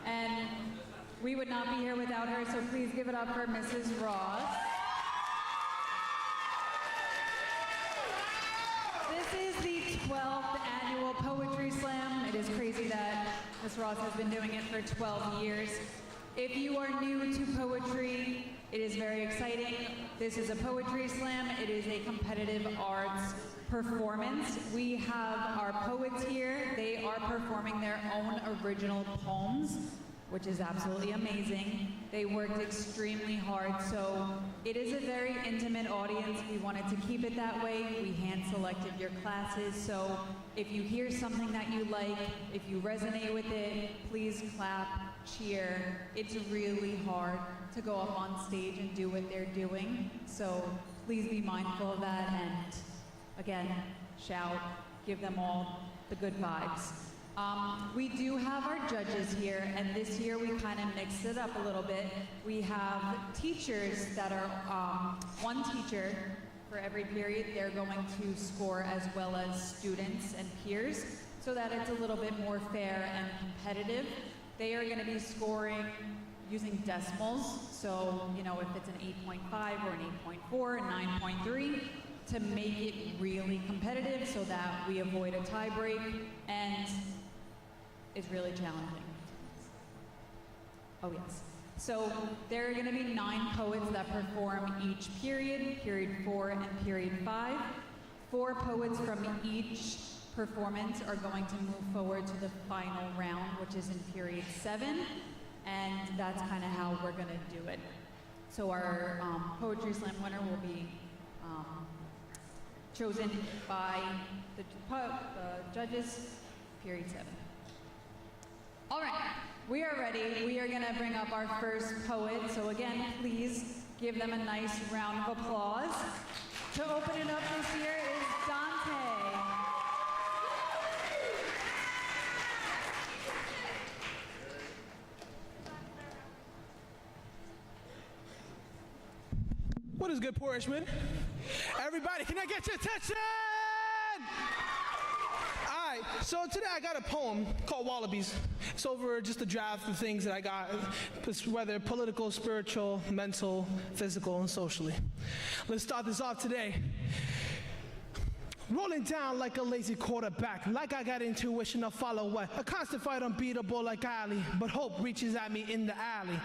And we would not be here without her, so please give it up for Mrs. Ross. This is the 12th annual Poetry Slam. It is crazy that Ms. Ross has been doing it for 12 years. If you are new to poetry, it is very exciting. This is a poetry slam. It is a competitive arts performance. We have our poets here. They are performing their own original poems, which is absolutely amazing. They worked extremely hard, so it is a very intimate audience. We wanted to keep it that way. We hand-selected your classes, so if you hear something that you like, if you resonate with it, please clap, cheer. It's really hard to go up on stage and do what they're doing, so please be mindful of that, and again, shout, give them all the good vibes. We do have our judges here, and this year we kind of mixed it up a little bit. We have teachers that are, one teacher for every period. They're going to score as well as students and peers, so that it's a little bit more fair and competitive. They are going to be scoring using decimals, so, you know, if it's an 8.5 or an 8.4, a 9.3, to make it really competitive so that we avoid a tie break, and it's really challenging. Oh yes. So there are going to be 9 poets that perform each period, period 4 and period 5. 4 poets from each performance are going to move forward to the final round, which is in period 7, and that's kind of how we're going to do it. So our Poetry Slam winner will be chosen by the judges, period 7. All right, we are ready. We are going to bring up our first poet. So again, please give them a nice round of applause. To open it up this year is Dante. What is good, Prhs? Everybody, can I get your attention? All right, so today I got a poem called Wallabies. It's over just a draft of things that I got, whether political, spiritual, mental, physical, and socially. Let's start this off today. Rolling down like a lazy quarterback, like I got intuition to follow what? A constant fight unbeatable like Ali, but hope reaches at me in the alley.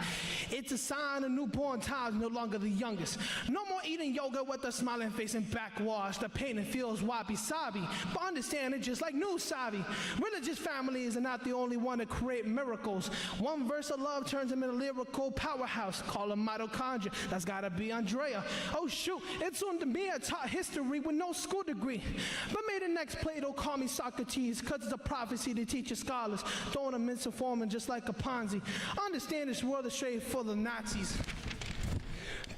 It's a sign of newborn times, no longer the youngest. No more eating yoga with a smiling face and backwash. The pain it feels wabi-sabi, but understand it just like new sabi. Religious families are not the only one to create miracles. One verse of love turns them into a lyrical powerhouse. Call them mitochondria, that's gotta be Andrea. Oh shoot, it's on to me, I taught history with no school degree. But may the next Plato call me Socrates, cause it's a prophecy to teach your scholars, throwing them misinforming just like a Ponzi. Understand this world is straight full of Nazis,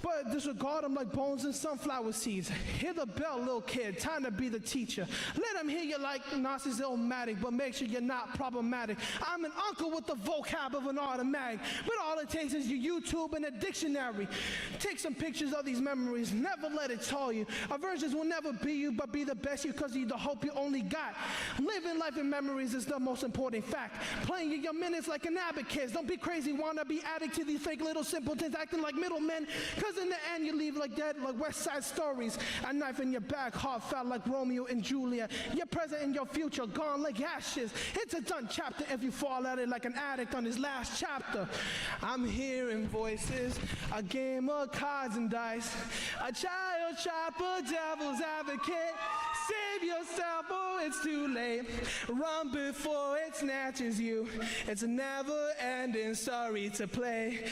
but disregard them like bones and sunflower seeds. Hear the bell, little kid, time to be the teacher. Let them hear you like Nazis illmatic, but make sure you're not problematic. I'm an uncle with the vocab of an automatic, but all it takes is your YouTube and a dictionary. Take some pictures of these memories, never let it tell you. Our versions will never be you, but be the best you, cause you're the hope you only got. Living life in memories is the most important fact. Playing your minutes like an abacus. Don't be crazy, wanna be addict to these fake little simpletons, acting like middlemen, cause in the end you leave like dead, like West Side Stories. A knife in your back, heart felt like Romeo and Julia. Your present and your future gone like ashes. It's a done chapter if you fall at it like an addict on his last chapter. I'm hearing voices, a game of cards and dice, a child chopper, devil's advocate. Save yourself, oh it's too late. Run before it snatches you. It's a never-ending story to play.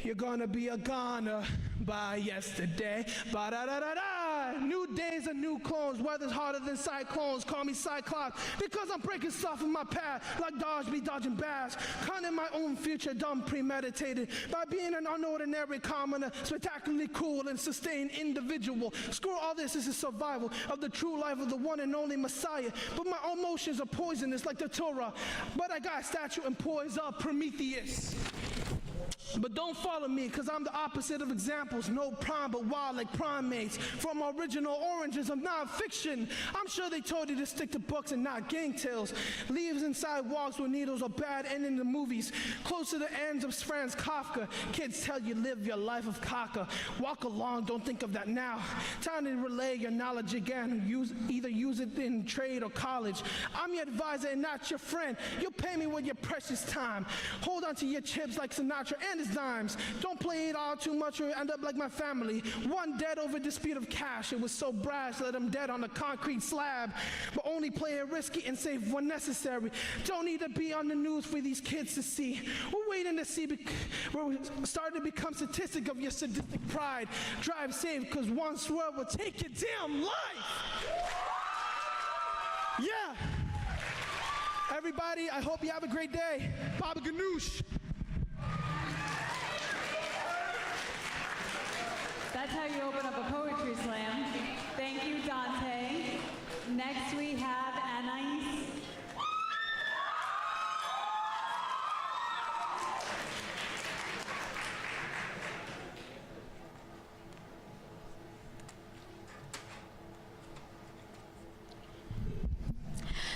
You're gonna be a goner by yesterday. Ba-da-da-da-da. New days and new clones. Weather's harder than cyclones. Call me Cyclops because I'm breaking stuff in my path like Dodge be dodging bass. Counting my own future, dumb premeditated by being an unordinary commoner, spectacularly cool and sustained individual. Screw all this is a survival of the true life of the one and only Messiah. But my emotions are poisonous like the Torah. But I got a statue and poise of Prometheus. But don't follow me, cause I'm the opposite of examples. No prime, but wild like primates. From original oranges of non-fiction. I'm sure they told you to stick to books and not gang tales. Leaves inside walls with needles or bad ending to movies. Close to the ends of Franz Kafka. Kids tell you live your life of caca. Walk along, don't think of that now. Time to relay your knowledge again. Either use it in trade or college. I'm your advisor and not your friend. You'll pay me with your precious time. Hold on to your chips like Sinatra and his dimes. Don't play it all too much or you end up like my family. One dead over dispute of cash. It was so brash, let him dead on a concrete slab. But only play it risky and safe when necessary. Don't need to be on the news for these kids to see. We're waiting to see, we're starting to become statistic of your sadistic pride. Drive safe, cause one swerve will take your damn life. Yeah. Everybody, I hope you have a great day. Baba Ganoush. That's how you open up a poetry slam. Thank you, Dante. Next we have Anais.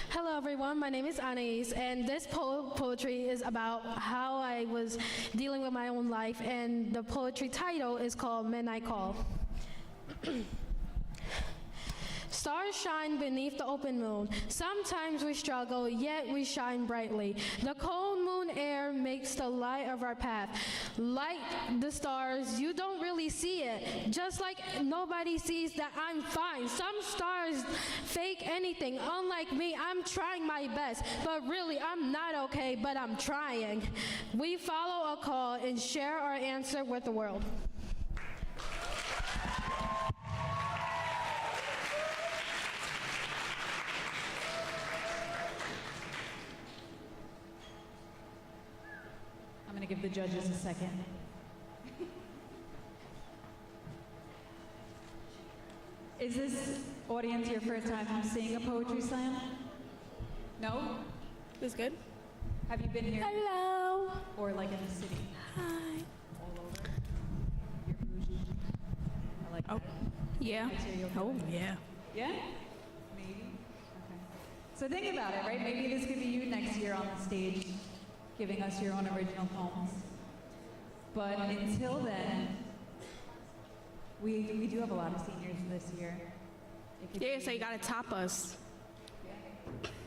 Hello everyone, my name is Anais, and this poetry is about how I was dealing with my own life, and the poetry title is called Midnight Call. Stars shine beneath the open moon. Sometimes we struggle, yet we shine brightly. The cold moon air makes the light of our path. Like the stars, you don't really see it. Just like nobody sees that I'm fine. Some stars fake anything. Unlike me, I'm trying my best. But really, I'm not okay, but I'm trying. We follow a call and share our answer with the world. I'm going to give the judges a second. Is this audience your first time seeing a poetry slam? No? This good? Have you been here? Hello. Or like in the city? Hi. All over? You're bougie. I like that. Yeah. Oh, yeah. Yeah? Maybe? Okay. So think about it, right? Maybe this could be you next year on the stage, giving us your own original poems. But until then, we do have a lot of seniors this year. Yeah, so you gotta top us.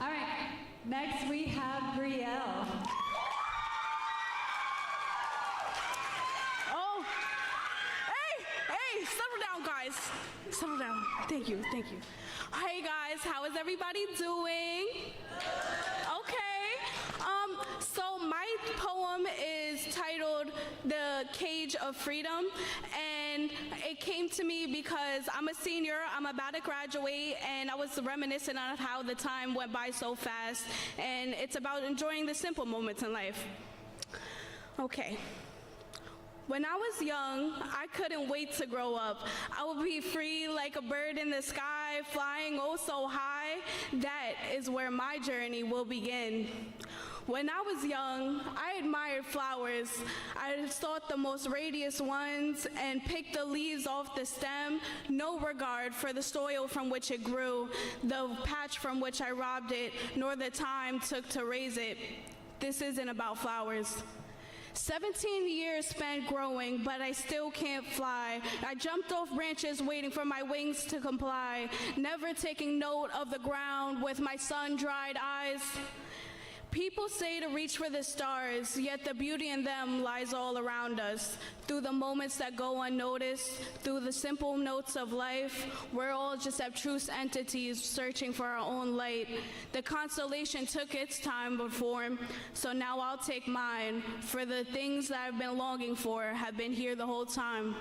All right, next we have Brielle. Oh, hey, settle down, guys. Settle down. Thank you, thank you. Hey, guys, how is everybody doing? Okay. So my poem is titled The Cage of Freedom, and it came to me because I'm a senior, I'm about to graduate, and I was reminiscent on how the time went by so fast, and it's about enjoying the simple moments in life. Okay. When I was young, I couldn't wait to grow up. I would be free like a bird in the sky, flying oh so high. That is where my journey will begin. When I was young, I admired flowers. I sought the most radiant ones and picked the leaves off the stem, no regard for the soil from which it grew, the patch from which I robbed it, nor the time took to raise it. This isn't about flowers. 17 years spent growing, but I still can't fly. I jumped off branches waiting for my wings to comply, never taking note of the ground with my sun-dried eyes. People say to reach for the stars, yet the beauty in them lies all around us. Through the moments that go unnoticed, through the simple notes of life, we're all just abstruse entities searching for our own light. The constellation took its time to form, so now I'll take mine, for the things that I've been longing for have been here the whole time.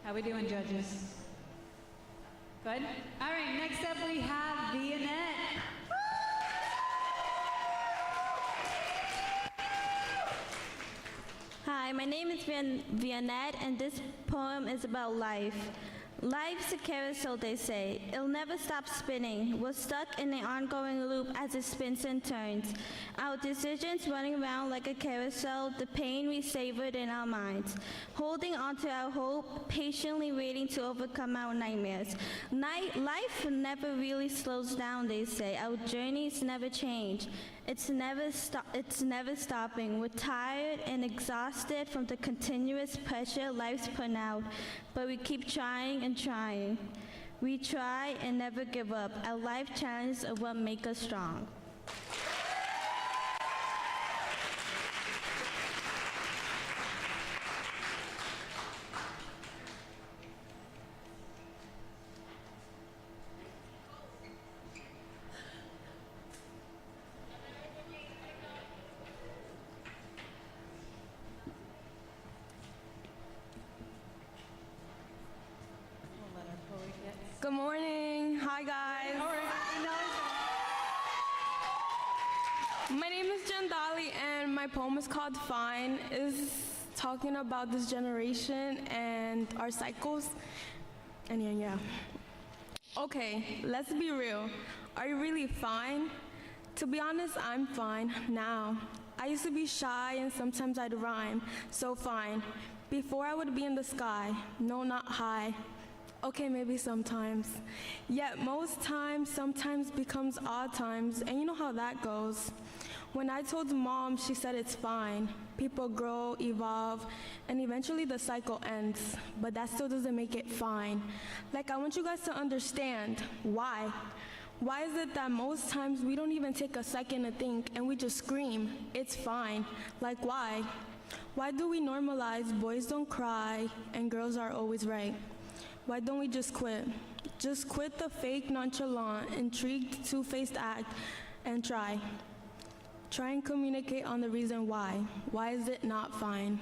How we doing, judges? Good? All right, next up we have Vianette. Vianette, and this poem is about life. Life's a carousel, they say. It'll never stop spinning. We're stuck in an ongoing loop as it spins and turns. Our decisions running around like a carousel, the pain we savored in our minds. Holding on to our hope, patiently waiting to overcome our nightmares. Life never really slows down, they say. Our journeys never change. It's never stopping. We're tired and exhausted from the continuous pressure life's putting out, but we keep trying and trying. We try and never give up. Our life challenges are what make us strong. Good morning. Hi, guys. My name is Jandali, and my poem is called Fine. It's talking about this generation and our cycles. And yeah. Okay, let's be real. Are you really fine? To be honest, I'm fine now. I used to be shy and sometimes I'd rhyme, so fine. Before I would be in the sky, no, not high. Okay, maybe sometimes. Yet most times, sometimes becomes odd times, and you know how that goes. When I told Mom, she said it's fine. People grow, evolve, and eventually the cycle ends, but that still doesn't make it fine. Like, I want you guys to understand why. Why is it that most times we don't even take a second to think and we just scream, it's fine? Like, why? Why do we normalize boys don't cry and girls are always right? Why don't we just quit? Just quit the fake, nonchalant, intrigued, two-faced act and try. Try and communicate on the reason why. Why is it not fine?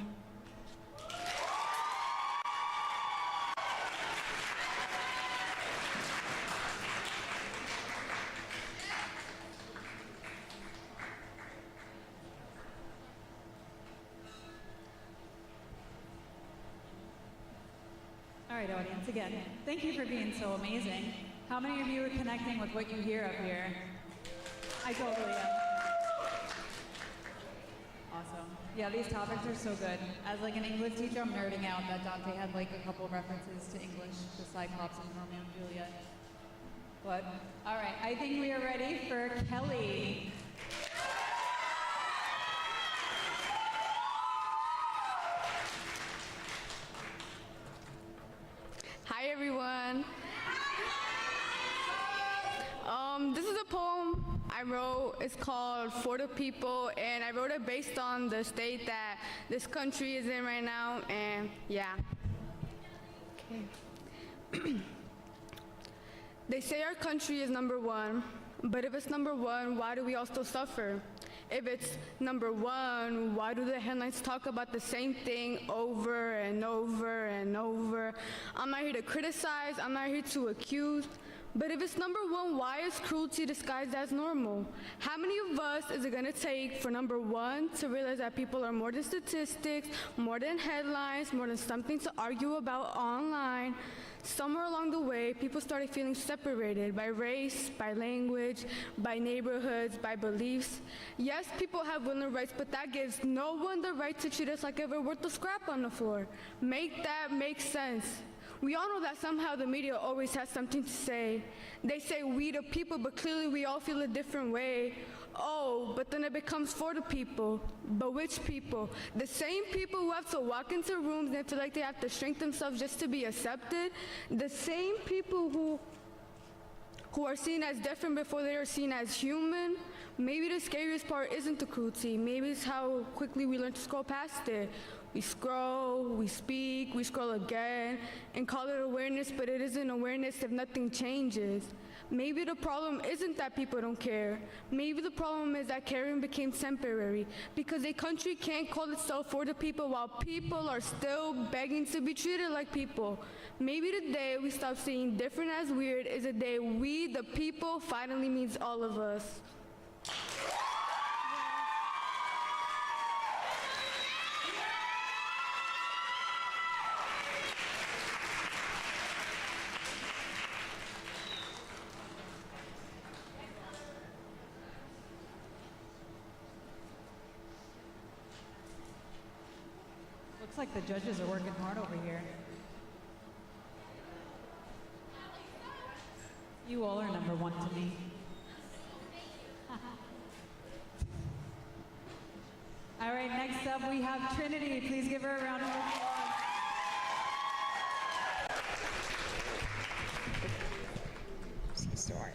All right, audience, again, thank you for being so amazing. How many of you are connecting with what you hear up here? I totally am. Awesome. Yeah, these topics are so good. As like an English teacher, I'm nerding out that Dante had like a couple references to English, the Cyclops and Romeo and Juliet. But, all right, I think we are ready for Kelly. Hi, everyone. This is a poem I wrote. It's called For the People, and I wrote it based on the state that this country is in right now, and yeah. Okay. They say our country is number one, but if it's number one, why do we all still suffer? If it's number one, why do the headlines talk about the same thing over and over and over? I'm not here to criticize, I'm not here to accuse, but if it's number one, why is cruelty disguised as normal? How many of us is it gonna take for number one to realize that people are more than statistics, more than headlines, more than something to argue about online? Somewhere along the way, people started feeling separated by race, by language, by neighborhoods, by beliefs. Yes, people have women's rights, but that gives no one the right to treat us like if we're worth a scrap on the floor. Make that make sense. We all know that somehow the media always has something to say. They say we the people, but clearly we all feel a different way. Oh, but then it becomes for the people. But which people? The same people who have to walk into rooms and feel like they have to shrink themselves just to be accepted? The same people who are seen as different before they are seen as human? Maybe the scariest part isn't the cruelty. Maybe it's how quickly we learn to scroll past it. We scroll, we speak, we scroll again, and call it awareness, but it isn't awareness if nothing changes. Maybe the problem isn't that people don't care. Maybe the problem is that caring became temporary, because a country can't call itself for the people while people are still begging to be treated like people. Maybe the day we stop seeing different as weird is the day we, the people, finally means all of us. Looks like the judges are working hard over here. You all are number one to me. All right, next up we have Trinity. Please give her a round of applause. Sorry.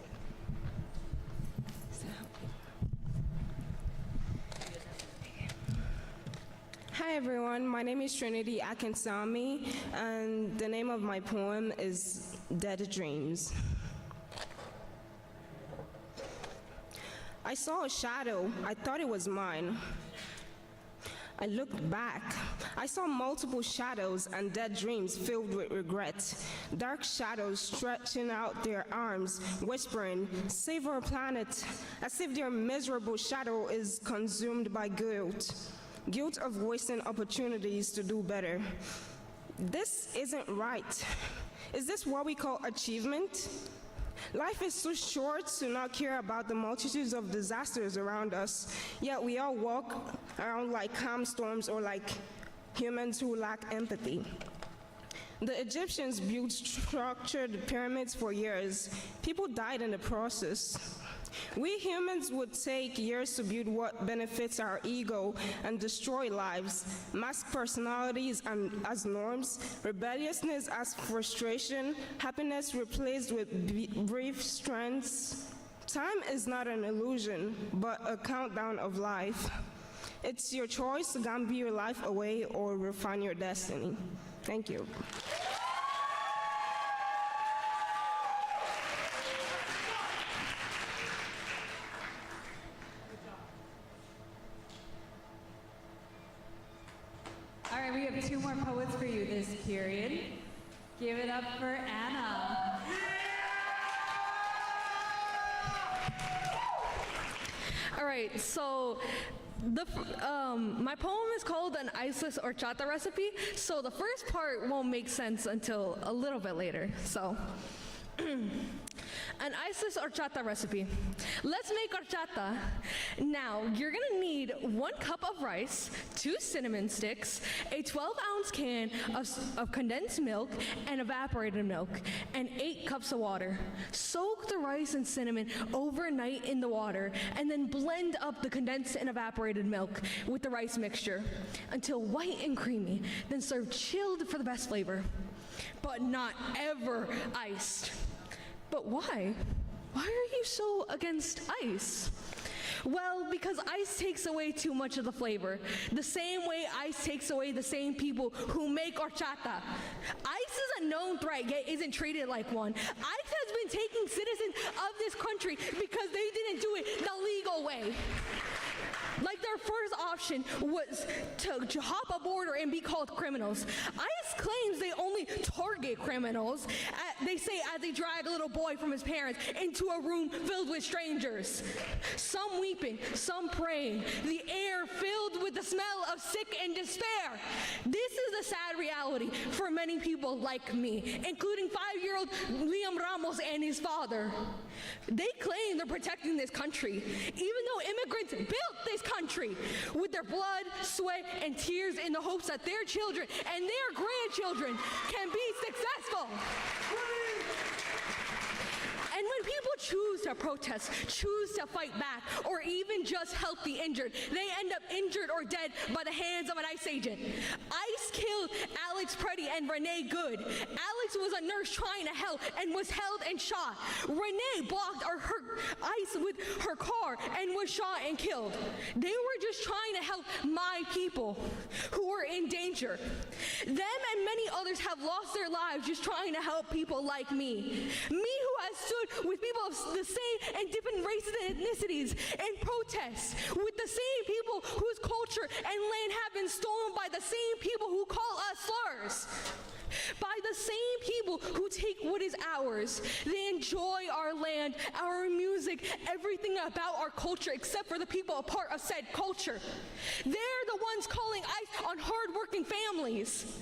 Hi everyone, my name is Trinity Akinsami, and the name of my poem is Dead Dreams. I saw a shadow, I thought it was mine. I looked back. I saw multiple shadows and dead dreams filled with regret. Dark shadows stretching out their arms, whispering, "Save our planet," as if their miserable shadow is consumed by guilt. Guilt of wasting opportunities to do better. This isn't right. Is this what we call achievement? Life is too short to not care about the multitudes of disasters around us, yet we all walk around like calm storms or like humans who lack empathy. The Egyptians built structured pyramids for years. People died in the process. We humans would take years to build what benefits our ego and destroy lives, mask personalities as norms, rebelliousness as frustration, happiness replaced with brief strands. Time is not an illusion, but a countdown of life. It's your choice to gamble your life away or refine your destiny. Thank you. All right, we have two more poets for you this period. Give it up for Anna. All right, so my poem is called An Iceless Horchata Recipe, so the first part won't make sense until a little bit later, so. An iceless horchata recipe. Let's make horchata. Now, you're gonna need 1 cup of rice, 2 cinnamon sticks, a 12-ounce can of condensed milk and evaporated milk, and 8 cups of water. Soak the rice and cinnamon overnight in the water, and then blend up the condensed and evaporated milk with the rice mixture until white and creamy. Then serve chilled for the best flavor, but not ever iced. But why? Why are you so against ice? Well, because ice takes away too much of the flavor. The same way ice takes away the same people who make horchata. Ice is a known threat, yet isn't treated like one. Ice has been taking citizens of this country because they didn't do it the legal way. Like their first option was to hop a border and be called criminals. ICE claims they only target criminals, they say, as they drag a little boy from his parents into a room filled with strangers. Some weeping, some praying, the air filled with the smell of sick and despair. This is the sad reality for many people like me, including 5-year-old Liam Ramos and his father. They claim they're protecting this country, even though immigrants built this country with their blood, sweat, and tears in the hopes that their children and their grandchildren can be successful. And when people choose to protest, choose to fight back, or even just help the injured, they end up injured or dead by the hands of an ICE agent. ICE killed Alex Preddy and Renee Good. Alex was a nurse trying to help and was held and shot. Renee blocked her ICE with her car and was shot and killed. They were just trying to help my people who were in danger. Them and many others have lost their lives just trying to help people like me. Me who has stood with people of the same and different races and ethnicities in protests with the same people whose culture and land have been stolen by the same people who call us slurs. By the same people who take what is ours. They enjoy our land, our music, everything about our culture except for the people a part of said culture. They're the ones calling ICE on hardworking families.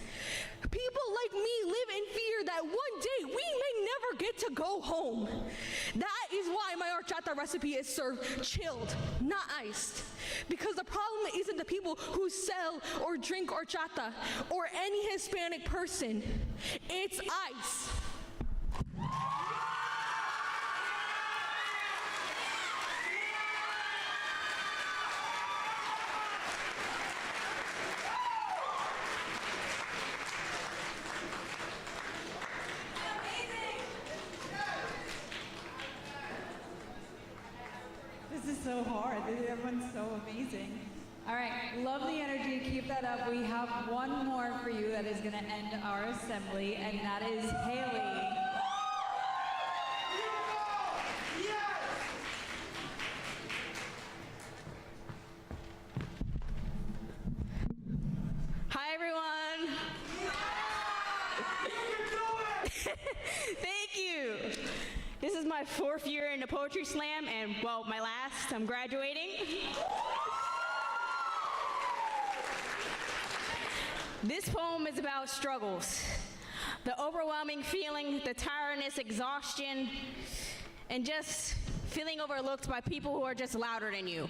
People like me live in fear that one day we may never get to go home. That is why my horchata recipe is served chilled, not iced. Because the problem isn't the people who sell or drink horchata or any Hispanic person. It's ICE. This is so hard. Everyone's so amazing. All right, love the energy. Keep that up. We have one more for you that is going to end our assembly, and that is Haley. Hi, everyone. Thank you. This is my 4th year in the Poetry Slam, and, well, my last. I'm graduating. This poem is about struggles. The overwhelming feeling, the tiredness, exhaustion, and just feeling overlooked by people who are just louder than you.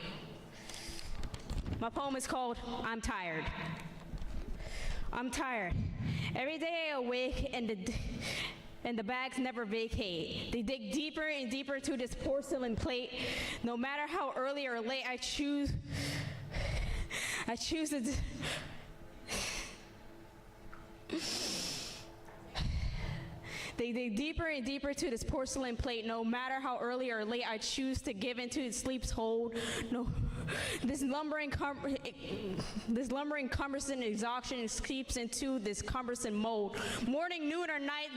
My poem is called I'm Tired. I'm tired. Every day I awake and the bags never vacate. They dig deeper and deeper into this porcelain plate. No matter how early or late I choose to They dig deeper and deeper to this porcelain plate. No matter how early or late I choose to give into sleep's hold. This lumbering cumbersome exhaustion seeps into this cumbersome mold. Morning, noon, or night,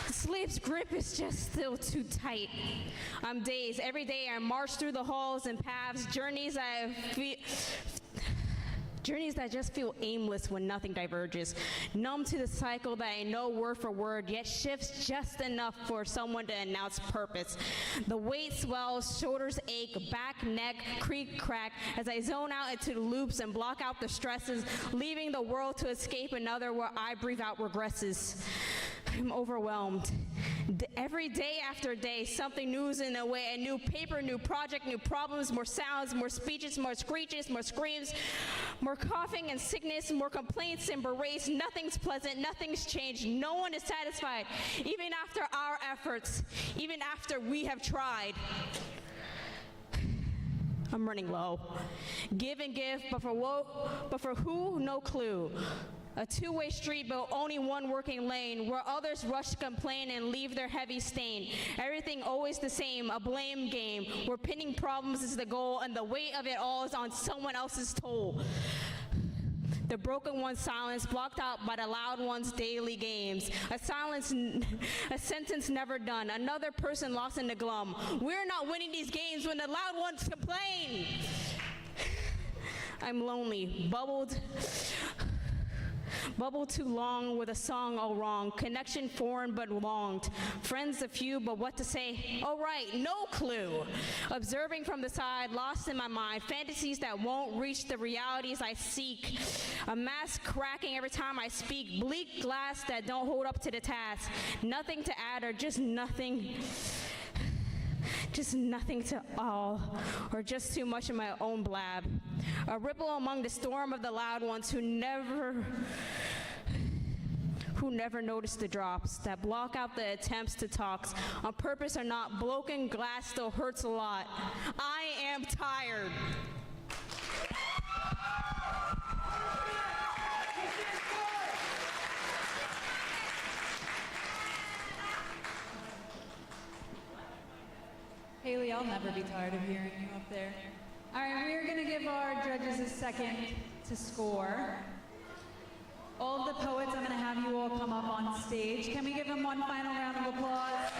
sleep's grip is just still too tight. I'm dazed. Every day I march through the halls and paths, journeys that just feel aimless when nothing diverges. Numb to the cycle that I know word for word, yet shifts just enough for someone to announce purpose. The weight swells, shoulders ache, back, neck, creak, crack, as I zone out into the loops and block out the stresses, leaving the world to escape another where I breathe out regresses. I'm overwhelmed. Every day after day, something new is in the way. A new paper, new project, new problems, more sounds, more speeches, more screeches, more screams, more coughing and sickness, more complaints and berates. Nothing's pleasant, nothing's changed. No one is satisfied, even after our efforts, even after we have tried. I'm running low. Give and give, but for who? No clue. A two-way street, but only one working lane, where others rush to complain and leave their heavy stain. Everything always the same, a blame game, where pinning problems is the goal, and the weight of it all is on someone else's toll. The broken one's silence blocked out by the loud one's daily games. A sentence never done. Another person lost in the glum. We're not winning these games when the loud ones complain. I'm lonely, bubbled too long with a song all wrong. Connection foreign but longed. Friends a few, but what to say? Oh right, no clue. Observing from the side, lost in my mind. Fantasies that won't reach the realities I seek. A mask cracking every time I speak. Bleak glass that don't hold up to the task. Nothing to add or just nothing. Just nothing to all, or just too much of my own blab. A ripple among the storm of the loud ones who never notice the drops that block out the attempts to talk. On purpose or not, broken glass still hurts a lot. I am tired. Haley, I'll never be tired of hearing you up there. All right, we're going to give our judges a second to score. All of the poets, I'm going to have you all come up on stage. Can we give them one final round of applause?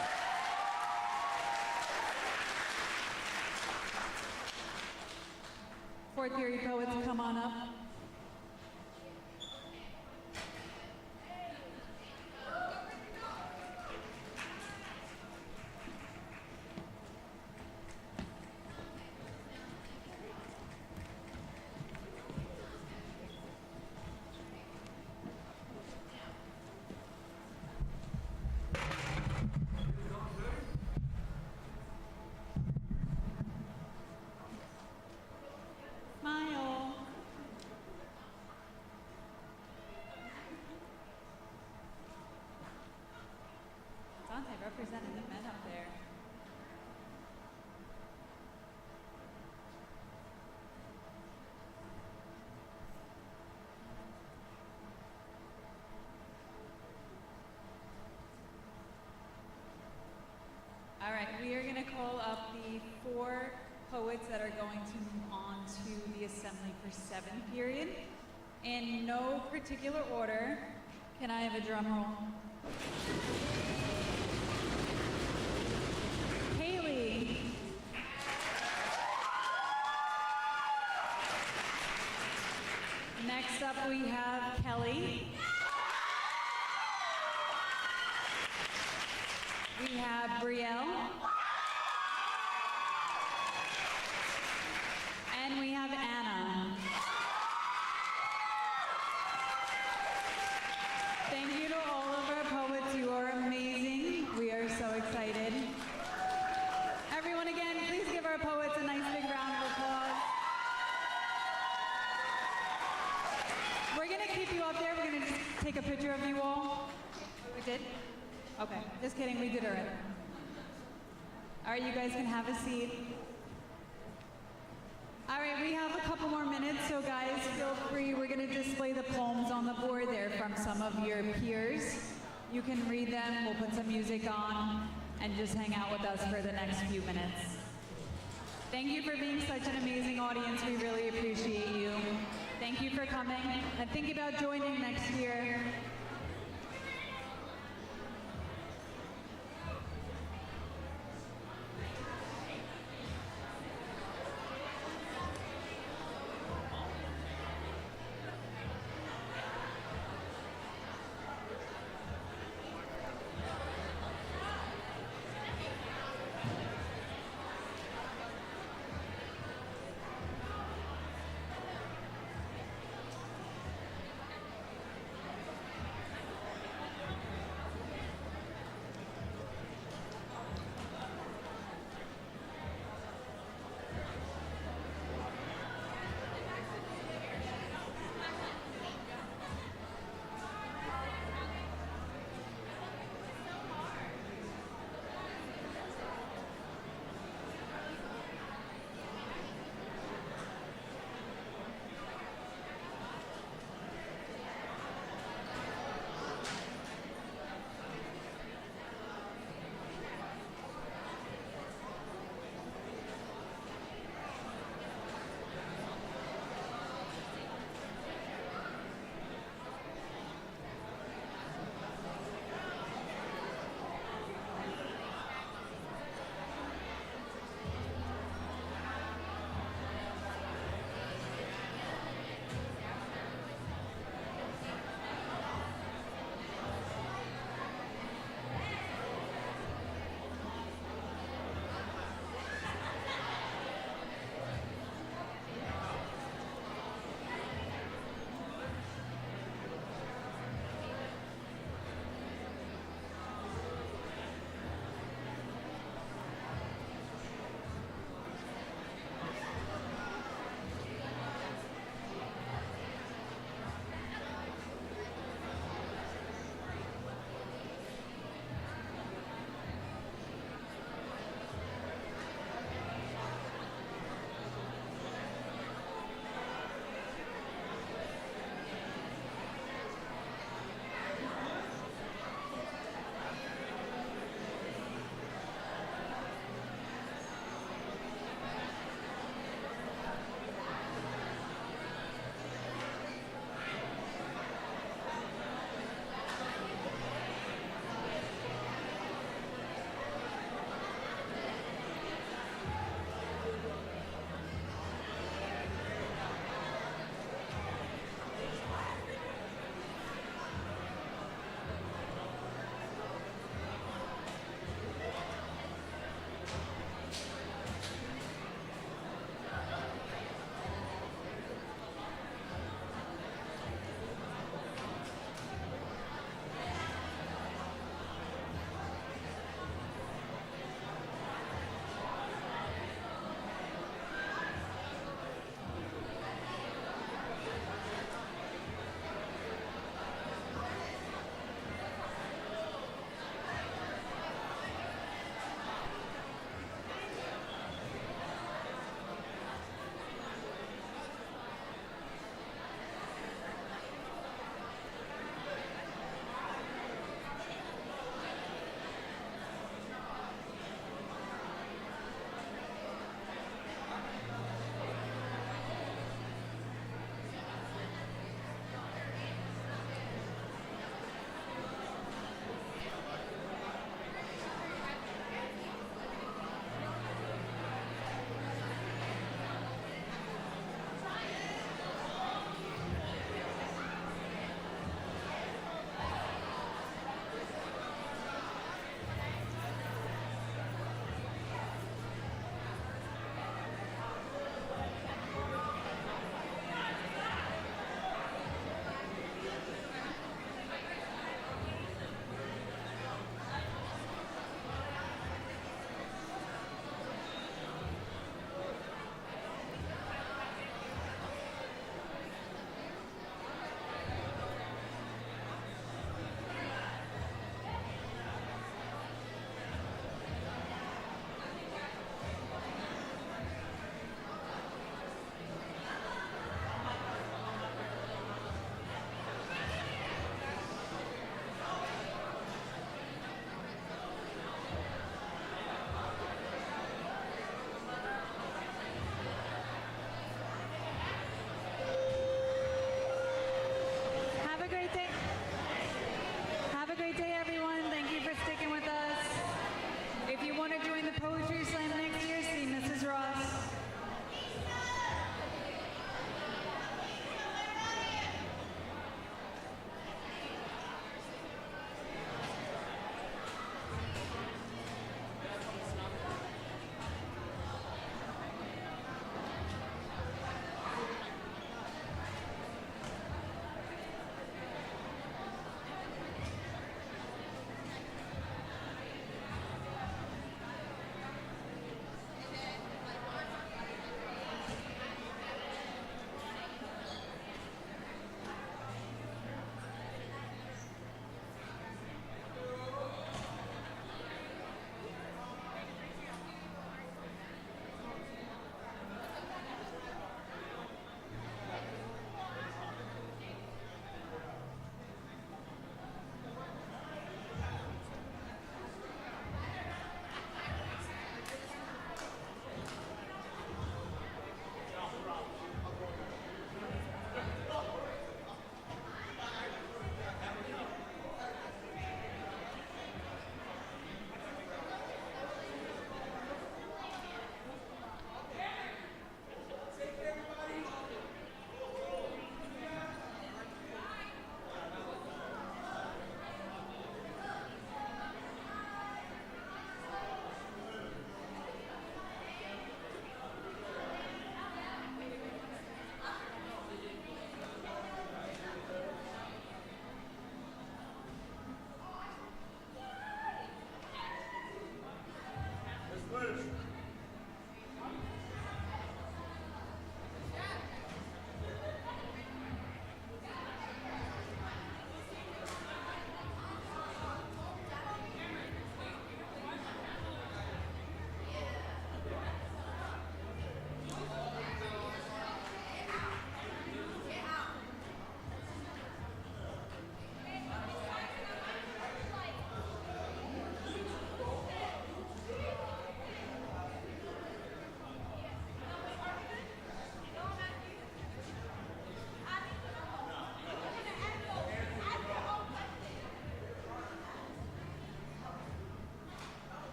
Fourth Theory poets, come on up. Assembly for 7th period. In no particular order, can I have a drum roll? Haley. Next up we have Kelly. We have Brielle. And we have Anna. Thank you to all of our poets. You are amazing. We are so excited. Everyone, again, please give our poets a nice big round of applause. We're going to keep you up there. We're going to just take a picture of you all. We did? Okay, just kidding. We did already. All right, you guys can have a seat. All right, we have a couple more minutes, so guys, feel free. We're going to display the poems on the board there from some of your peers. You can read them, we'll put some music on, and just hang out with us for the next few minutes. Thank you for being such an amazing audience. We really appreciate you. Thank you for coming, and think about joining next year.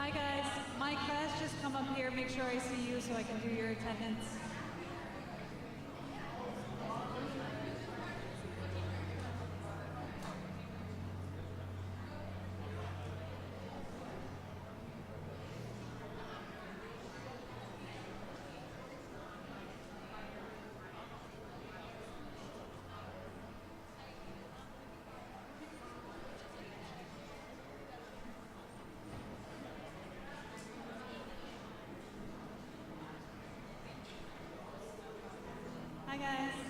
Hi guys, Mike Prhs, just come up here, make sure I see you so I can do your attendance. Hi guys.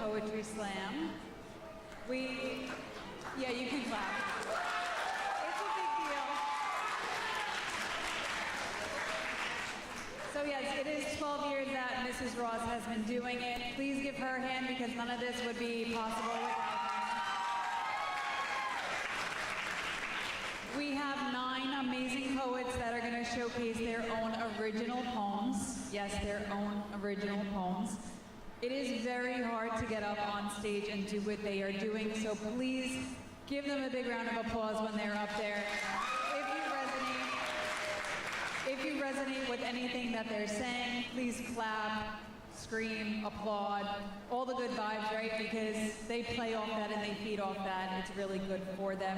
Poetry Slam. Yeah, you can clap. It's a big deal. So yes, it is 12 years that Mrs. Ross has been doing it. Please give her a hand because none of this would be possible without her. We have 9 amazing poets that are going to showcase their own original poems. Yes, their own original poems. It is very hard to get up on stage and do what they are doing, so please give them a big round of applause when they're up there. If you resonate with anything that they're saying, please clap, scream, applaud, all the good vibes, right? Because they play off that and they feed off that. It's really good for them.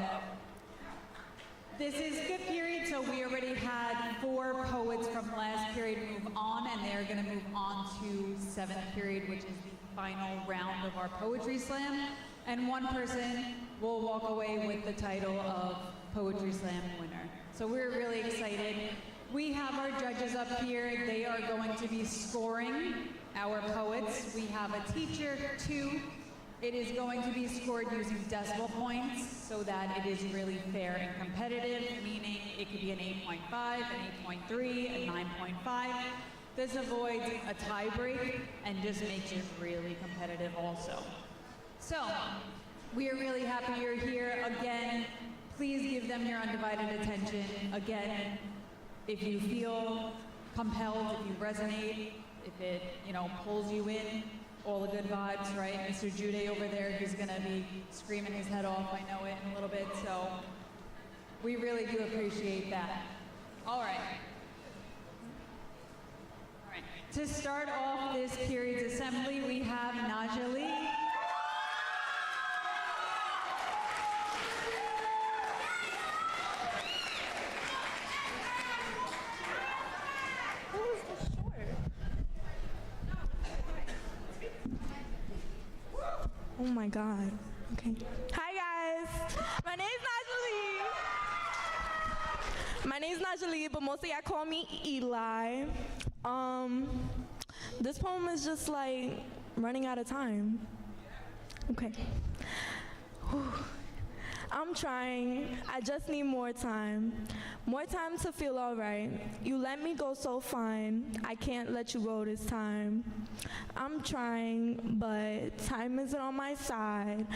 This is 5th period, so we already had 4 poets from last period move on, and they're going to move on to 7th period, which is the final round of our Poetry Slam. And 1 person will walk away with the title of Poetry Slam winner. So we're really excited. We have our judges up here. They are going to be scoring our poets. We have a teacher, 2. It is going to be scored using decimal points so that it is really fair and competitive, meaning it could be an 8.5, an 8.3, a 9.5. This avoids a tie break and just makes it really competitive also. So, we are really happy you're here. Again, please give them your undivided attention. Again, if you feel compelled, if you resonate, if it, pulls you in, all the good vibes, right? Mr. Jude over there, he's gonna be screaming his head off, I know it, in a little bit, so we really do appreciate that. All right. To start off this period's assembly, we have Najali. Oh my God. Okay. Hi guys. My name's Najali, but mostly I call me Eli. This poem is just like running out of time. Okay. Whew. I'm trying. I just need more time. More time to feel all right. You let me go so fine. I can't let you go this time. I'm trying, but time isn't on my side.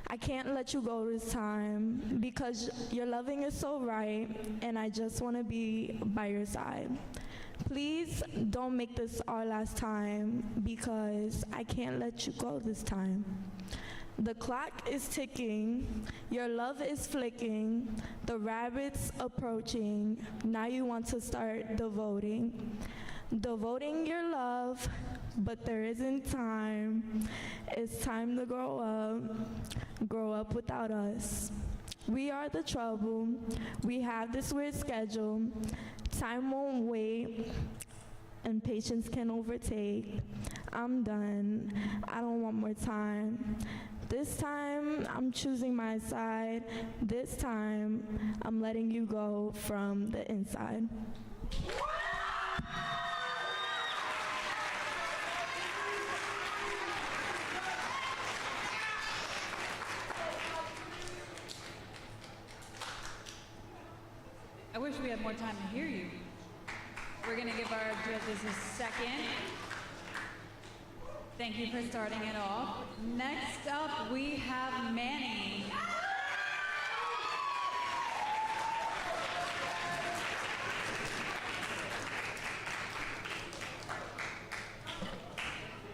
I can't let you go this time because your loving is so right, and I just want to be by your side. Please don't make this our last time because I can't let you go this time. The clock is ticking, your love is flicking, the rabbit's approaching, now you want to start devoting your love, but there isn't time. It's time to grow up without us. We are the trouble, we have this weird schedule, time won't wait, and patience can overtake. I'm done, I don't want more time. This time, I'm choosing my side. This time, I'm letting you go from the inside. I wish we had more time to hear you. We're going to give our judges a second. Thank you for starting it off. Next up, we have Manny.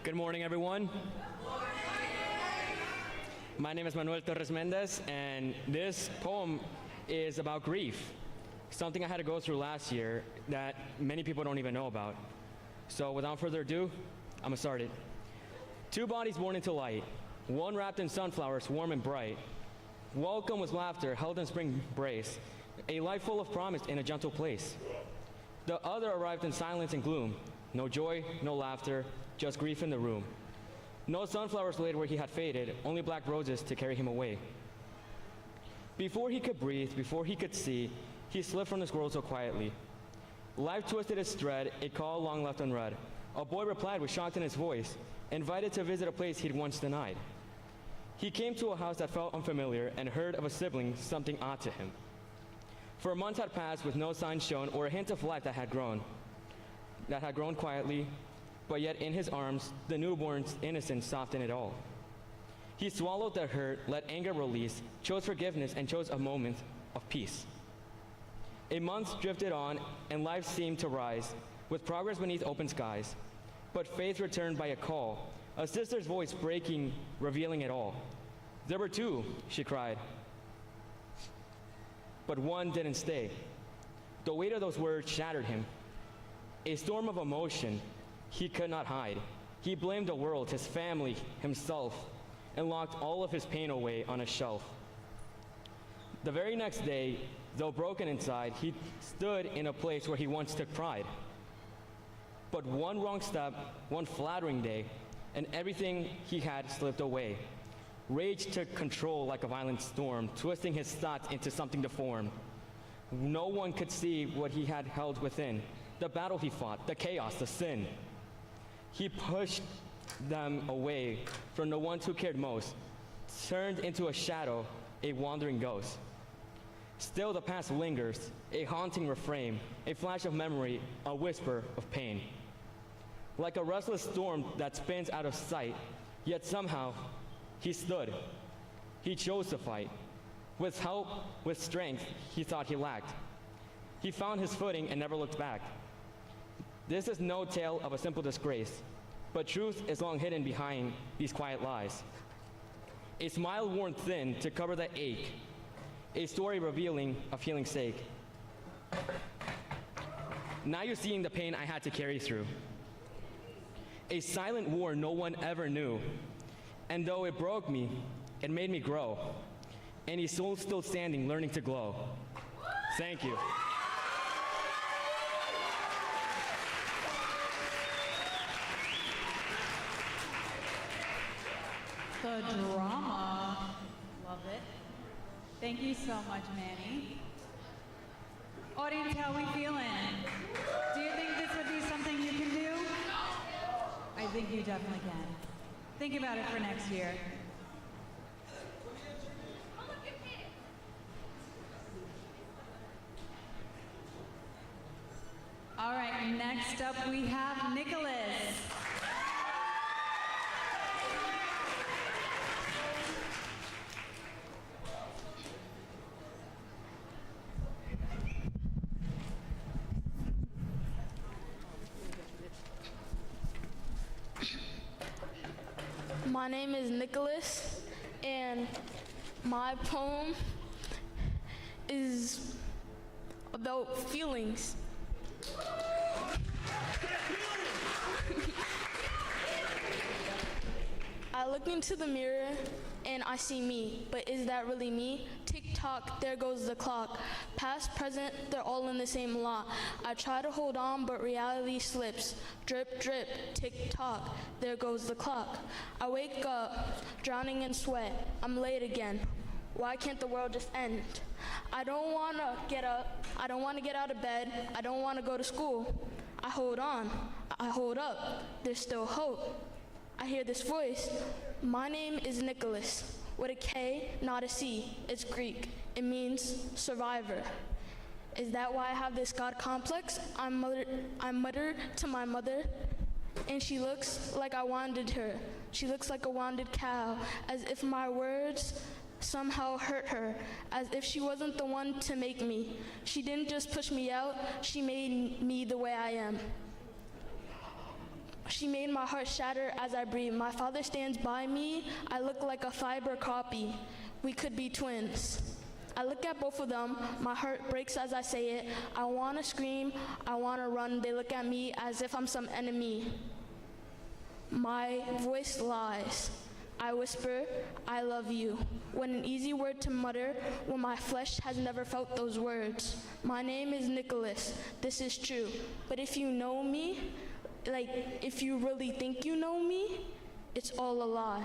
Good morning, everyone. My name is Manuel Torres Mendez, and this poem is about grief, something I had to go through last year that many people don't even know about. So without further ado, I'm gonna start it. 2 bodies born into light, one wrapped in sunflowers, warm and bright. Welcome with laughter, held in spring embrace, a life full of promise in a gentle place. The other arrived in silence and gloom, no joy, no laughter, just grief in the room. No sunflowers laid where he had faded, only black roses to carry him away. Before he could breathe, before he could see, he slipped from this world so quietly. Life twisted its thread, a call long left unread. A boy replied with shock in his voice, invited to visit a place he'd once denied. He came to a house that felt unfamiliar and heard of a sibling something odd to him. For months had passed with no signs shown or a hint of life that had grown quietly, but yet in his arms, the newborn's innocence softened it all. He swallowed the hurt, let anger release, chose forgiveness, and chose a moment of peace. A month drifted on, and life seemed to rise, with progress beneath open skies. But faith returned by a call, a sister's voice breaking, revealing it all. There were two, she cried, but one didn't stay. The weight of those words shattered him. A storm of emotion he could not hide. He blamed the world, his family, himself, and locked all of his pain away on a shelf. The very next day, though broken inside, he stood in a place where he once took pride. But one wrong step, one flattering day, and everything he had slipped away. Rage took control like a violent storm, twisting his thoughts into something deformed. No one could see what he had held within, the battle he fought, the chaos, the sin. He pushed them away from the ones who cared most, turned into a shadow, a wandering ghost. Still the past lingers, a haunting refrain, a flash of memory, a whisper of pain. Like a restless storm that spins out of sight, yet somehow he stood. He chose to fight. With help, with strength he thought he lacked. He found his footing and never looked back. This is no tale of a simple disgrace, but truth is long hidden behind these quiet lies. A smile worn thin to cover the ache, a story revealing of healing's sake. Now you're seeing the pain I had to carry through. A silent war no one ever knew, and though it broke me, it made me grow. And he's still standing, learning to glow. Thank you. The drama. Love it. Thank you so much, Manny. Audience, how we feeling? Do you think this would be something you can do? I think you definitely can. Think about it for next year. All right, next up we have Nicholas. My name is Nicholas, and my poem is about feelings. I look into the mirror and I see me, but is that really me? Tick tock, there goes the clock. Past, present, they're all in the same lot. I try to hold on, but reality slips. Drip, drip, tick tock, there goes the clock. I wake up, drowning in sweat. I'm late again. Why can't the world just end? I don't want to get up. I don't want to get out of bed. I don't want to go to school. I hold on. I hold up. There's still hope. I hear this voice. My name is Nicholas, with a K, not a C. It's Greek. It means survivor. Is that why I have this God complex? I mutter to my mother, and she looks like I wounded her. She looks like a wounded cow, as if my words somehow hurt her, as if she wasn't the one to make me. She didn't just push me out, she made me the way I am. She made my heart shatter as I breathe. My father stands by me. I look like a fiber copy. We could be twins. I look at both of them. My heart breaks as I say it. I want to scream. I want to run. They look at me as if I'm some enemy. My voice lies. I whisper, I love you. When an easy word to mutter, when my flesh has never felt those words. My name is Nicholas. This is true. But if you know me, if you really think you know me, it's all a lie.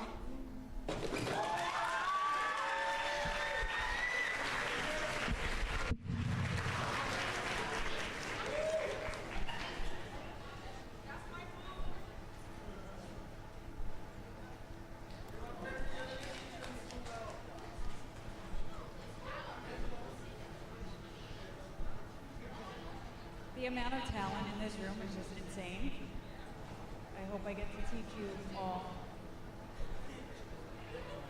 The amount of talent in this room is just insane. I hope I get to teach you all.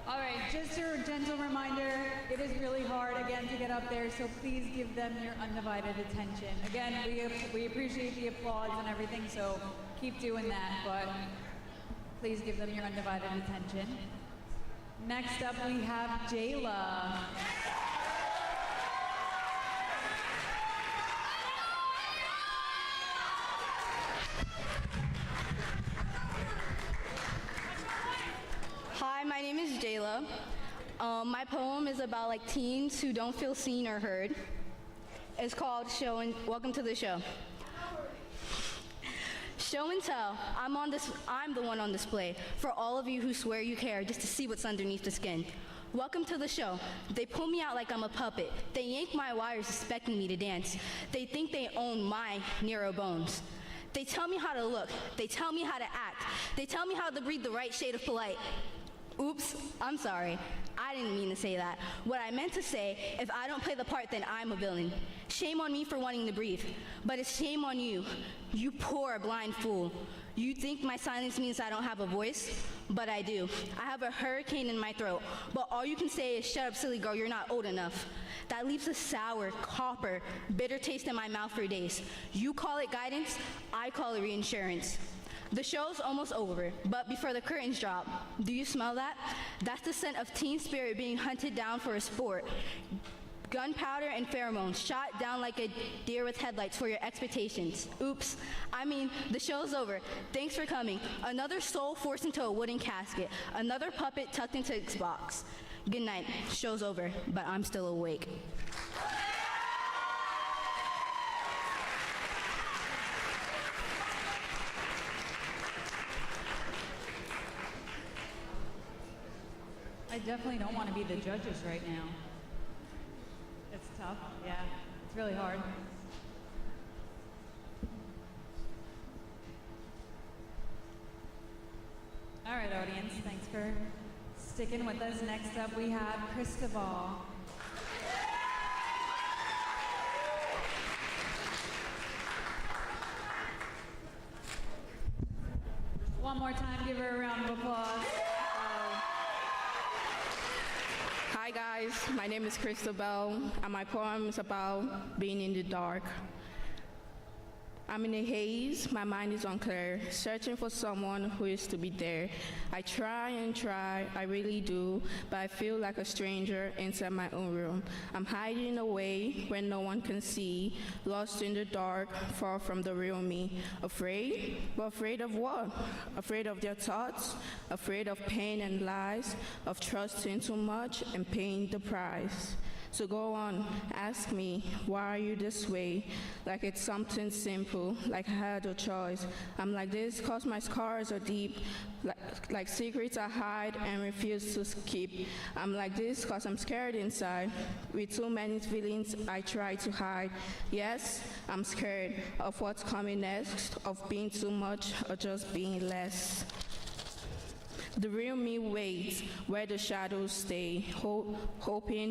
All right, just a gentle reminder, it is really hard, again, to get up there, so please give them your undivided attention. Again, we appreciate the applause and everything, so keep doing that, but please give them your undivided attention. Next up, we have Jayla. Hi, my name is Jayla. My poem is about like teens who don't feel seen or heard. It's called Show and Welcome to the Show. Show and tell. I'm the one on display for all of you who swear you care just to see what's underneath the skin. Welcome to the show. They pull me out like I'm a puppet. They yank my wires expecting me to dance. They think they own my narrow bones. They tell me how to look. They tell me how to act. They tell me how to breathe the right shade of polite. Oops, I'm sorry. I didn't mean to say that. What I meant to say, if I don't play the part, then I'm a villain. Shame on me for wanting to breathe. But it's shame on you, you poor blind fool. You think my silence means I don't have a voice? But I do. I have a hurricane in my throat. But all you can say is, shut up, silly girl, you're not old enough. That leaves a sour, copper, bitter taste in my mouth for days. You call it guidance, I call it reinsurance. The show's almost over, but before the curtains drop, do you smell that? That's the scent of teen spirit being hunted down for a sport. Gunpowder and pheromones shot down like a deer with headlights for your expectations. Oops, I mean, the show's over. Thanks for coming. Another soul forced into a wooden casket. Another puppet tucked into its box. Good night. Show's over, but I'm still awake. I definitely don't want to be the judges right now. It's tough, yeah. It's really hard. All right, audience, thanks for sticking with us. Next up, we have Cristobal. One more time, give her a round of applause. Hi guys, my name is Cristobal, and my poem is about being in the dark. I'm in a haze, my mind is unclear, searching for someone who is to be there. I try and try, I really do, but I feel like a stranger inside my own room. I'm hiding away where no one can see, lost in the dark, far from the real me. Afraid? But afraid of what? Afraid of their thoughts, afraid of pain and lies, of trusting too much and paying the price. So go on, ask me, why are you this way? Like it's something simple, like I had a choice. I'm like this cause my scars are deep, like secrets I hide and refuse to keep. I'm like this cause I'm scared inside, with too many feelings I try to hide. Yes, I'm scared of what's coming next, of being too much or just being less. The real me waits where the shadows stay,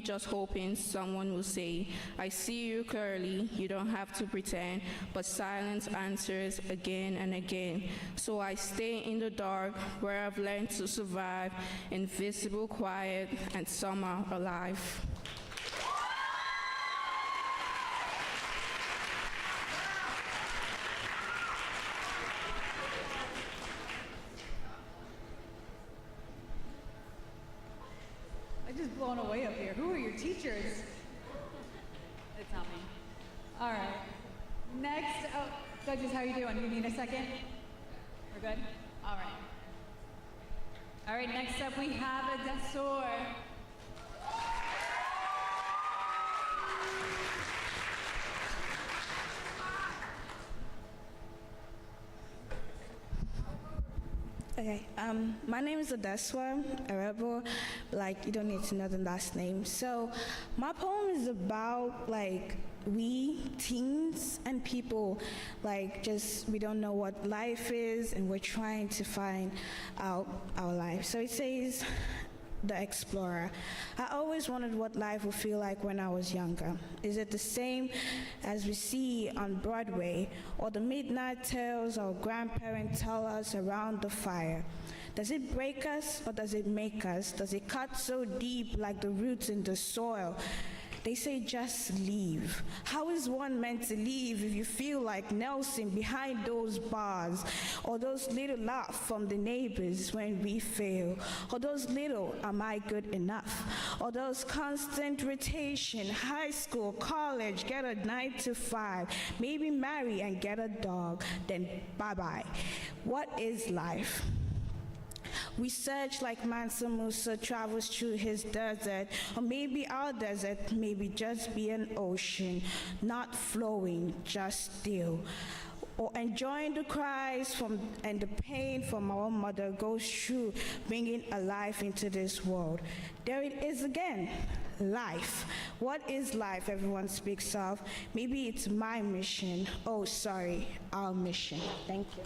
just hoping someone will say, I see you clearly, you don't have to pretend, but silence answers again and again. So I stay in the dark where I've learned to survive, invisible, quiet, and somehow alive. I'm just blown away up here. Who are your teachers? It's not me. All right. Next, judges, how you doing? You need a second? We're good? All right. All right, next up we have a Dasor. Okay, my name is Adeswa, a rebel. Like, you don't need to know the last name. So, my poem is about, like, we teens and people, like, just, we don't know what life is, and we're trying to find out our life. So it says, the explorer. I always wondered what life would feel like when I was younger. Is it the same as we see on Broadway, or the midnight tales our grandparents tell us around the fire? Does it break us or does it make us? Does it cut so deep like the roots in the soil? They say just leave. How is one meant to leave if you feel like Nelson behind those bars, or those little laughs from the neighbors when we fail, or those little am I good enough, or those constant rotation, high school, college, get a 9 to 5, maybe marry and get a dog, then bye-bye. What is life? We search like Mansa Musa travels through his desert, or maybe our desert maybe just be an ocean, not flowing, just still. Or enjoying the cries from and the pain from our mother goes through bringing a life into this world. There it is again, life. What is life everyone speaks of? Maybe it's my mission. Oh, sorry, our mission. Thank you.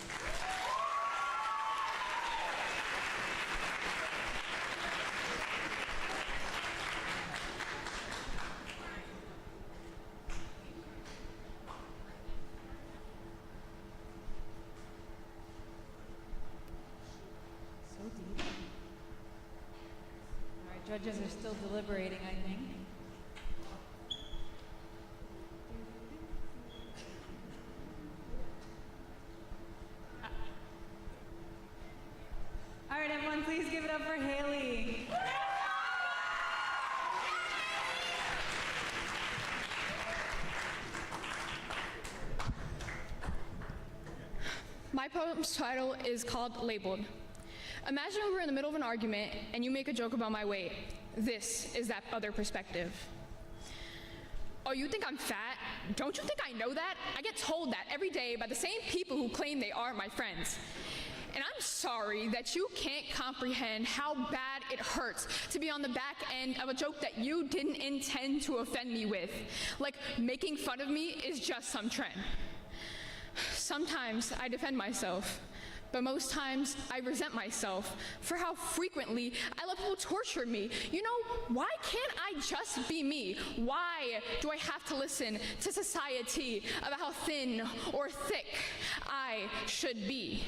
Judges are still deliberating, I think. All right, everyone, please give it up for Haley. My poem's title is called Labeled. Imagine we were in the middle of an argument and you make a joke about my weight. This is that other perspective. Oh, you think I'm fat? Don't you think I know that? I get told that every day by the same people who claim they are my friends. And I'm sorry that you can't comprehend how bad it hurts to be on the back end of a joke that you didn't intend to offend me with. Like, making fun of me is just some trend. Sometimes I defend myself. But most times, I resent myself for how frequently I let people torture me. You know, why can't I just be me? Why do I have to listen to society about how thin or thick I should be?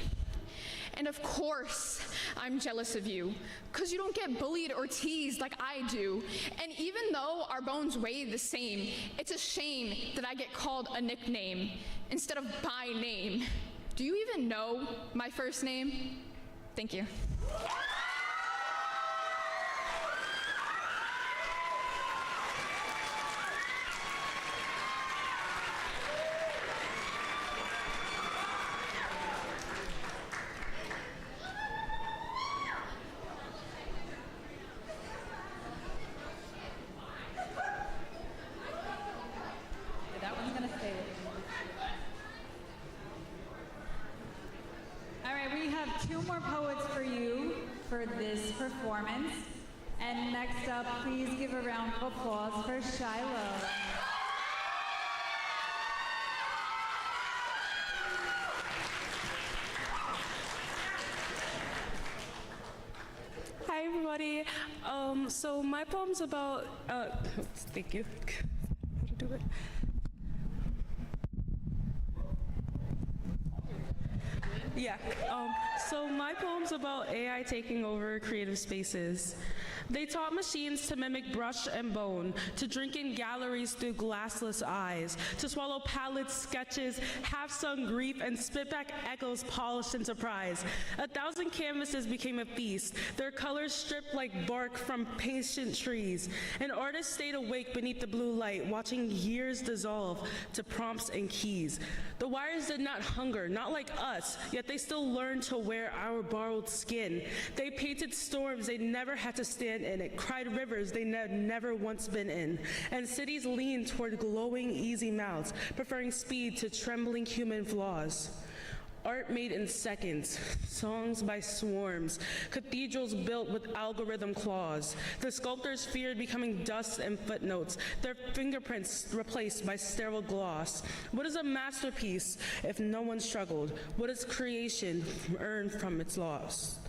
And of course, I'm jealous of you, because you don't get bullied or teased like I do. And even though our bones weigh the same, it's a shame that I get called a nickname instead of by name. Do you even know my first name? Thank you. That one's gonna stay with me. All right, we have 2 more poets for you for this performance. And next up, please give a round of applause for Shiloh. Hi everybody. So my poem's about thank you. How to do it. Yeah. So my poem's about AI taking over creative spaces. They taught machines to mimic brush and bone, to drink in galleries through glassless eyes, to swallow palettes, sketches, half-sung grief, and spit back echoes polished into surprise. 1,000 canvases became a feast, their colors stripped like bark from patient trees. An artist stayed awake beneath the blue light, watching years dissolve to prompts and keys. The wires did not hunger, not like us, yet they still learned to wear our borrowed skin. They painted storms they never had to stand in it, cried rivers they had never once been in, and cities leaned toward glowing, easy mouths, preferring speed to trembling human flaws. Art made in seconds, songs by swarms, cathedrals built with algorithm claws. The sculptors feared becoming dust and footnotes, their fingerprints replaced by sterile gloss. What is a masterpiece if no one struggled? What is creation earned from its loss?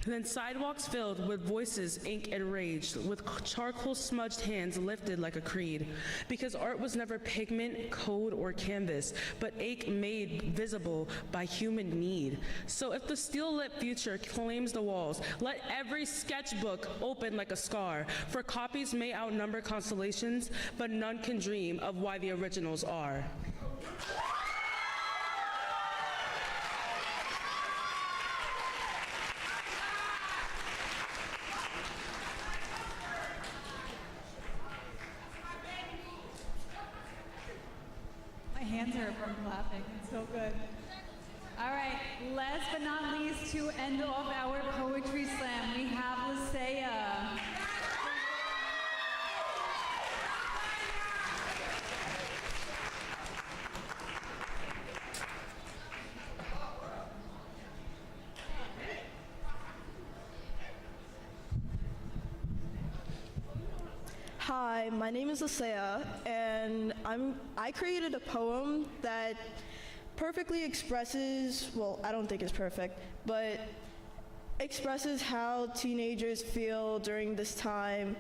Then sidewalks filled with voices ink enraged, with charcoal smudged hands lifted like a creed. Because art was never pigment, code, or canvas, but ache made visible by human need. So if the steel-lit future claims the walls, let every sketchbook open like a scar, for copies may outnumber constellations, but none can dream of why the originals are. My hands hurt from clapping. It's so good. All right, last but not least, to end off our poetry slam, we have Lisea. Hi, my name is Lisea, and I created a poem that perfectly expresses, well, I don't think it's perfect, but expresses how teenagers feel during this time.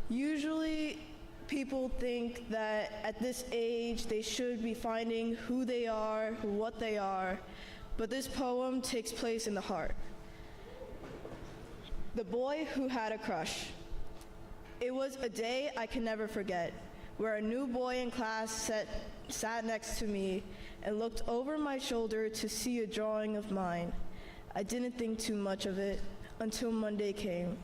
Usually, people think that at this age they should be finding who they are, what they are, but this poem takes place in the heart. The boy who had a crush. It was a day I can never forget, where a new boy in class sat next to me and looked over my shoulder to see a drawing of mine. I didn't think too much of it until Monday came,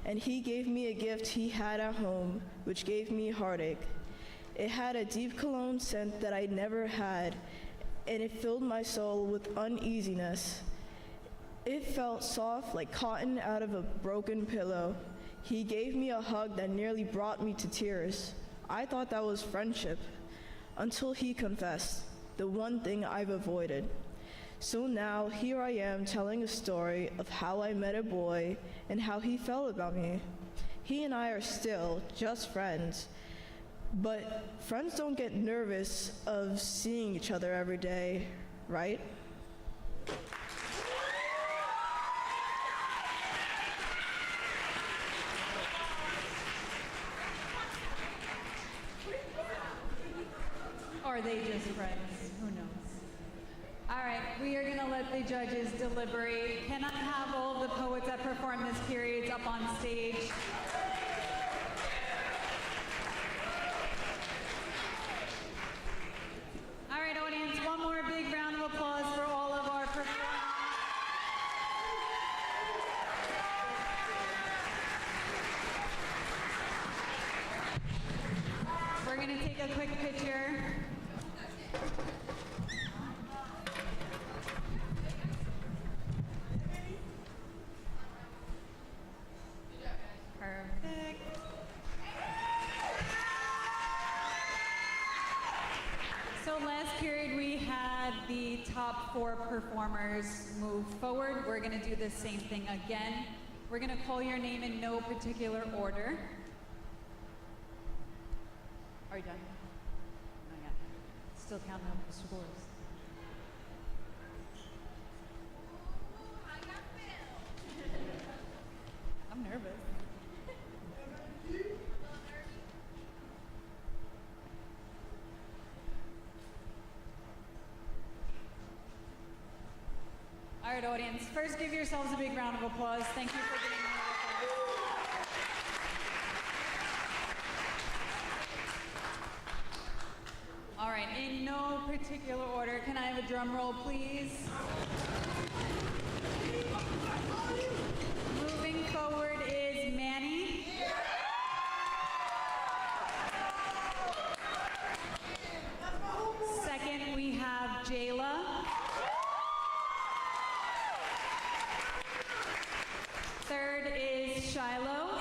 and he gave me a gift he had at home, which gave me heartache. It had a deep cologne scent that I never had, and it filled my soul with uneasiness. It felt soft like cotton out of a broken pillow. He gave me a hug that nearly brought me to tears. I thought that was friendship, until he confessed, the one thing I've avoided. So now, here I am telling a story of how I met a boy and how he felt about me. He and I are still just friends, but friends don't get nervous of seeing each other every day, right? Or are they just friends? Who knows? All right, we are going to let the judges deliberate. Can I have all the poets that perform this period up on stage? All right, audience, one more big round of applause for all of our performers. We're going to take a quick picture. Perfect. So last period we had the top 4 performers move forward. We're going to do the same thing again. We're going to call your name in no particular order. Are you done? Not yet. Still counting up the scores. I'm nervous. All right, audience. First, give yourselves a big round of applause. Thank you for being here with us. All right, in no particular order, can I have a drum roll, please? Moving forward is Manny. Second, we have Jayla. Third is Shiloh.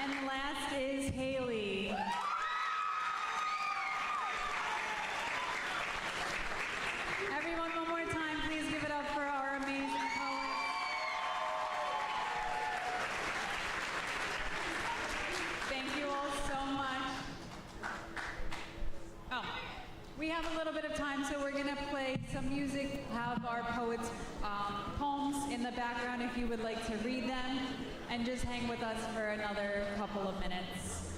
And last is Haley. Everyone, one more time, please give it up for our amazing poets. Thank you all so much. Oh, we have have a little bit of time, so we're going to play some music, have our poets' poems in the background if you would like to read them, and just hang with us for another couple of minutes.